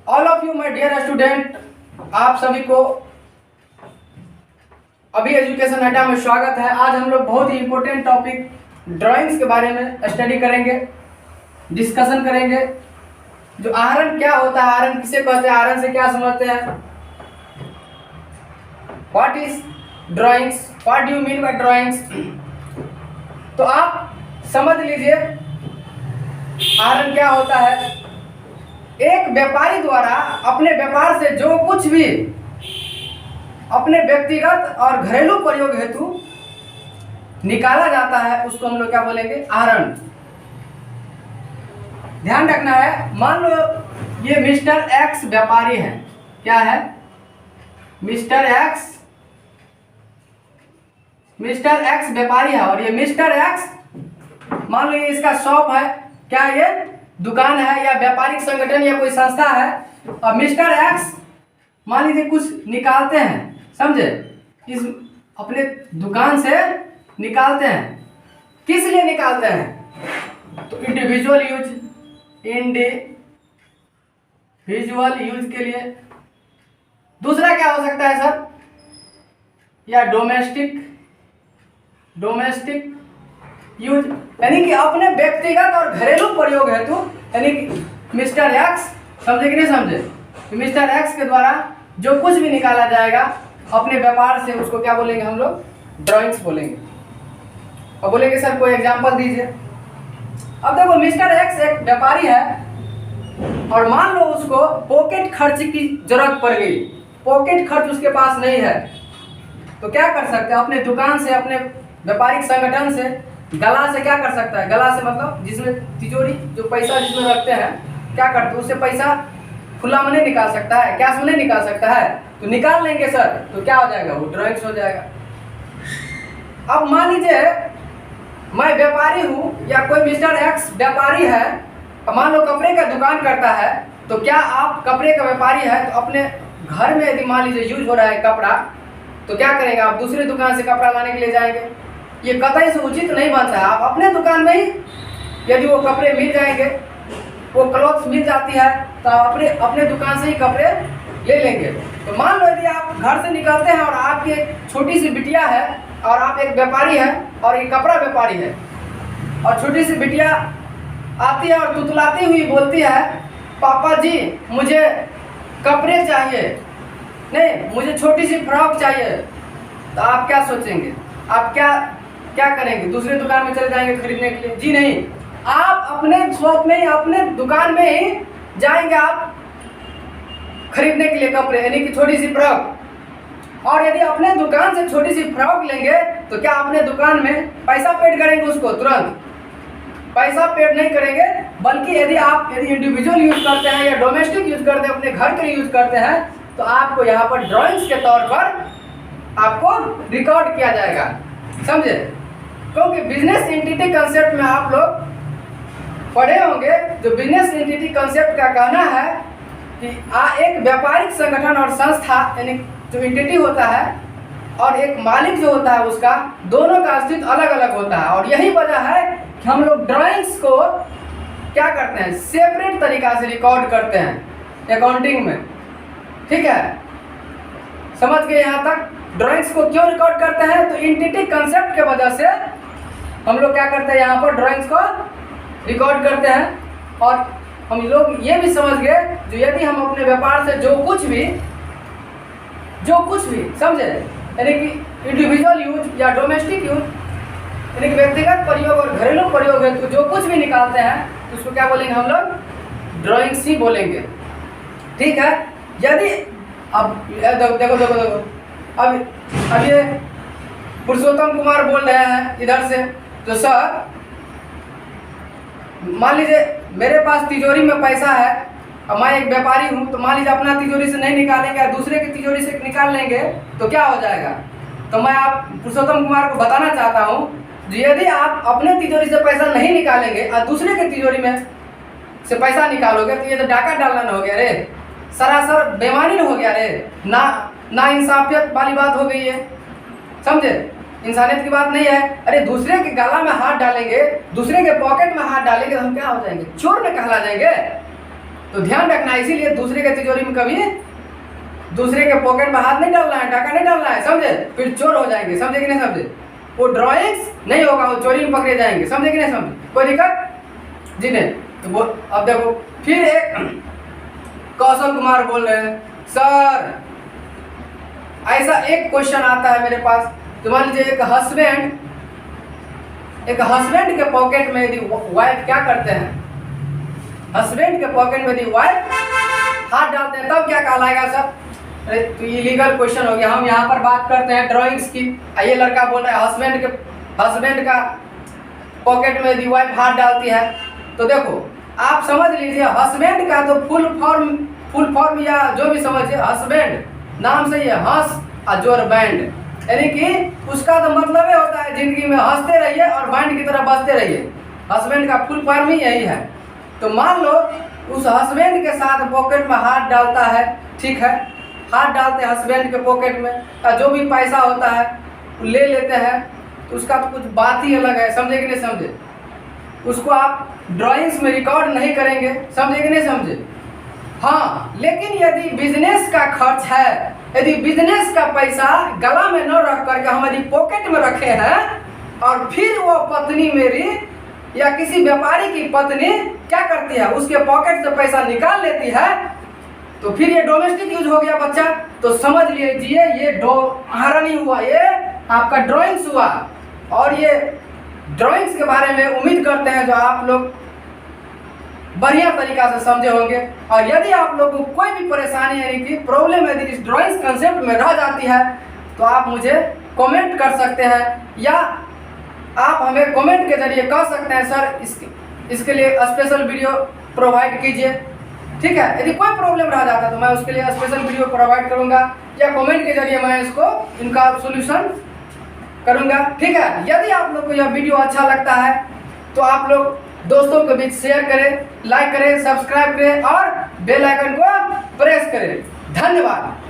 All of you my dear student, आप सभी को अभी एजुकेशन अड्डा में स्वागत है। आज हम लोग बहुत ही इंपॉर्टेंट टॉपिक ड्राइंग्स के बारे में स्टडी करेंगे, डिस्कशन करेंगे। जो आहरण क्या होता है, आहरण किसे कहते हैं, आहरण से क्या समझते हैं, what is drawings, what do you mean by drawings. तो आप समझ लीजिए आहरण क्या होता है। एक व्यापारी द्वारा अपने व्यापार से जो कुछ भी अपने व्यक्तिगत और घरेलू प्रयोग हेतु निकाला जाता है उसको हम लोग क्या बोलेंगे, आहरण। ध्यान रखना है, मान लो ये मिस्टर एक्स व्यापारी है। क्या है, मिस्टर एक्स व्यापारी है और ये मिस्टर एक्स मान लो ये इसका शॉप है। क्या ये दुकान है या व्यापारिक संगठन या कोई संस्था है। और मिस्टर एक्स मान लीजिए कुछ निकालते हैं, समझे, इस अपने दुकान से निकालते हैं। किस लिए निकालते हैं, तो इंडिविजुअल यूज के लिए। दूसरा क्या हो सकता है सर, या डोमेस्टिक यूज, यानी कि अपने व्यक्तिगत और घरेलू प्रयोग हेतु, यानी कि मिस्टर एक्स, समझे कि नहीं समझे, मिस्टर एक्स के द्वारा जो कुछ भी निकाला जाएगा अपने व्यापार से उसको क्या बोलेंगे हम लोग, ड्राइंग्स बोलेंगे। और बोलेंगे सर कोई एग्जांपल दीजिए। अब देखो मिस्टर एक्स एक व्यापारी है और मान लो उसको पॉकेट खर्च की जरूरत पड़ गई, पॉकेट खर्च उसके पास नहीं है, तो क्या कर सकते हैं, अपने दुकान से, अपने व्यापारिक संगठन से, गला से क्या कर सकता है, गला से मतलब जिसमें तिजोरी, जो पैसा जिसमें रखते हैं, क्या करते हैं, उससे पैसा खुला में नहीं निकाल सकता है, कैश में नहीं निकाल सकता है, तो निकाल लेंगे सर, तो क्या हो जाएगा, वो ड्राइंग्स हो जाएगा। अब मान लीजिए मैं व्यापारी हूँ या कोई मिस्टर एक्स व्यापारी है, मान लो कपड़े का दुकान करता है, तो क्या आप कपड़े का व्यापारी है तो अपने घर में यदि मान लीजिए यूज हो रहा है कपड़ा, तो क्या करेंगे आप, दूसरे दुकान से कपड़ा लाने के लिए जाएंगे। ये कतई से उचित नहीं बनता है। आप अपने दुकान में ही यदि वो कपड़े मिल जाएंगे, वो क्लॉथ्स मिल जाती है, तो आप अपने दुकान से ही कपड़े ले लेंगे। तो मान लो यदि आप घर से निकलते हैं और आपकी एक छोटी सी बिटिया है और आप एक व्यापारी है और एक कपड़ा व्यापारी है, और छोटी सी बिटिया आती है और तुतलाती हुई बोलती है, पापा जी मुझे कपड़े चाहिए, नहीं मुझे छोटी सी फ्रॉक चाहिए, तो आप क्या सोचेंगे, आप क्या करेंगे, दूसरे दुकान में चले जाएंगे खरीदने के लिए? जी नहीं, आप अपने शॉप में ही, अपने दुकान में ही जाएंगे आप खरीदने के लिए कपड़े, यानी कि छोटी सी फ्रॉक। और यदि अपने दुकान से छोटी सी फ्रॉक लेंगे तो क्या अपने दुकान में पैसा पेड करेंगे उसको, तुरंत पैसा पेड नहीं करेंगे, बल्कि यदि इंडिविजुअल यूज करते हैं या डोमेस्टिक यूज करते हैं, अपने घर के लिए यूज करते हैं, तो आपको यहाँ पर ड्राइंग्स के तौर पर आपको रिकॉर्ड किया जाएगा, समझे। क्योंकि बिजनेस एंटिटी कंसेप्ट में आप लोग पढ़े होंगे, जो बिजनेस एंटिटी कंसेप्ट का कहना है कि एक व्यापारिक संगठन और संस्था, यानी जो एंटिटी होता है और एक मालिक जो होता है उसका, दोनों का अस्तित्व अलग अलग होता है। और यही वजह है कि हम लोग ड्राइंग्स को क्या करते हैं, सेपरेट तरीका से रिकॉर्ड करते हैं अकाउंटिंग में, ठीक है, समझ गए यहाँ तक। ड्राइंग्स को क्यों रिकॉर्ड करते हैं, तो एंटिटी कंसेप्ट के वजह से हम लोग क्या करते हैं, यहाँ पर ड्राइंग्स को रिकॉर्ड करते हैं। और हम लोग ये भी समझ गए, जो यदि हम अपने व्यापार से जो कुछ भी समझे, यानी कि इंडिविजुअल यूज या डोमेस्टिक यूज, यानी कि व्यक्तिगत प्रयोग और घरेलू प्रयोग है, तो जो कुछ भी निकालते हैं तो उसको क्या बोलेंगे हम लोग, ड्राइंग्स ही बोलेंगे, ठीक है। यदि अब देखो अब ये पुरुषोत्तम कुमार बोल रहे हैं इधर से, तो सर मान लीजिए मेरे पास तिजोरी में पैसा है और मैं एक व्यापारी हूँ, तो मान लीजिए अपना तिजोरी से नहीं निकालेंगे, दूसरे की तिजोरी से निकाल लेंगे, तो क्या हो जाएगा। तो मैं आप पुरुषोत्तम कुमार को बताना चाहता हूँ, यदि आप अपने तिजोरी से पैसा नहीं निकालेंगे और दूसरे के तिजोरी में से पैसा निकालोगे, तो ये तो डाका डालना हो गया रे, सरासर बेईमानी हो गया रे, ना इंसाफियत वाली बात हो गई है, समझे, इंसानियत की बात नहीं है। अरे दूसरे के गला में हाथ डालेंगे, दूसरे के पॉकेट में हाथ डालेंगे, तो हम क्या हो जाएंगे, चोर में कहला जाएंगे। तो ध्यान रखना, इसीलिए दूसरे के तिजोरी में कभी दूसरे के पॉकेट में हाथ नहीं डालना है, टाका नहीं डालना है, समझे? फिर चोर हो जाएंगे, समझे कि नहीं समझे? वो ड्राइंग्स नहीं होगा, वो चोरी में पकड़े जाएंगे, समझे कि नहीं समझे? कोई दिक्कत जी नहीं? तो वो अब देखो फिर एक कौशल कुमार बोल रहे हैं, सर ऐसा एक क्वेश्चन आता है मेरे पास, तो मान लीजिए एक हस्बैंड के पॉकेट में यदि वाइफ क्या करते हैं, हस्बैंड के पॉकेट में यदि वाइफ हाथ डालते हैं तब क्या कहलाएगा सर? अरे तो इलीगल क्वेश्चन हो गया। हम यहाँ पर बात करते हैं ड्राइंग्स की। ये लड़का बोल रहा है हस्बैंड का पॉकेट में यदि वाइफ हाथ डालती है, तो देखो आप समझ लीजिए हस्बैंड का तो फुल फॉर्म या जो भी समझिए, हस्बैंड नाम से ये हंस और जोर बैंड, यानी कि उसका तो मतलब ही होता है जिंदगी में हंसते रहिए और बैंड की तरह बजते रहिए। हस्बैंड का फुल फॉर्म ही यही है। तो मान लो उस हस्बैंड के साथ पॉकेट में हाथ डालता है, ठीक है, हाथ डालते हैं हस्बैंड के पॉकेट में, जो भी पैसा होता है ले लेते हैं, तो उसका तो कुछ बात ही अलग है, समझे कि नहीं समझे? उसको आप ड्राइंग्स में रिकॉर्ड नहीं करेंगे, समझे कि नहीं समझे? हाँ, लेकिन यदि बिजनेस का खर्च है, यदि बिजनेस का पैसा गला में न रख करके हमारी पॉकेट में रखे हैं और फिर वो पत्नी मेरी या किसी व्यापारी की पत्नी क्या करती है, उसके पॉकेट से पैसा निकाल लेती है, तो फिर ये डोमेस्टिक यूज हो गया बच्चा। तो समझ लीजिए ये हरा नहीं हुआ, ये आपका ड्राइंग्स हुआ। और ये ड्राइंग्स के बारे में उम्मीद करते हैं जो आप लोग बढ़िया तरीका से समझे होंगे। और यदि आप लोगों को कोई भी परेशानी यानी कि प्रॉब्लम यदि इस ड्राइंग्स कंसेप्ट में रह जाती है, तो आप मुझे कमेंट कर सकते हैं या आप हमें कमेंट के जरिए कह सकते हैं सर इसके लिए स्पेशल वीडियो प्रोवाइड कीजिए, ठीक है। यदि कोई प्रॉब्लम रह जाता है तो मैं उसके लिए स्पेशल वीडियो प्रोवाइड करूंगा या कमेंट के जरिए मैं इनका सोल्यूशन करूंगा, ठीक है। यदि आप लोग को यह वीडियो अच्छा लगता है तो आप लोग दोस्तों के बीच शेयर करें, लाइक करें, सब्सक्राइब करें और बेल आइकन को प्रेस करें। धन्यवाद।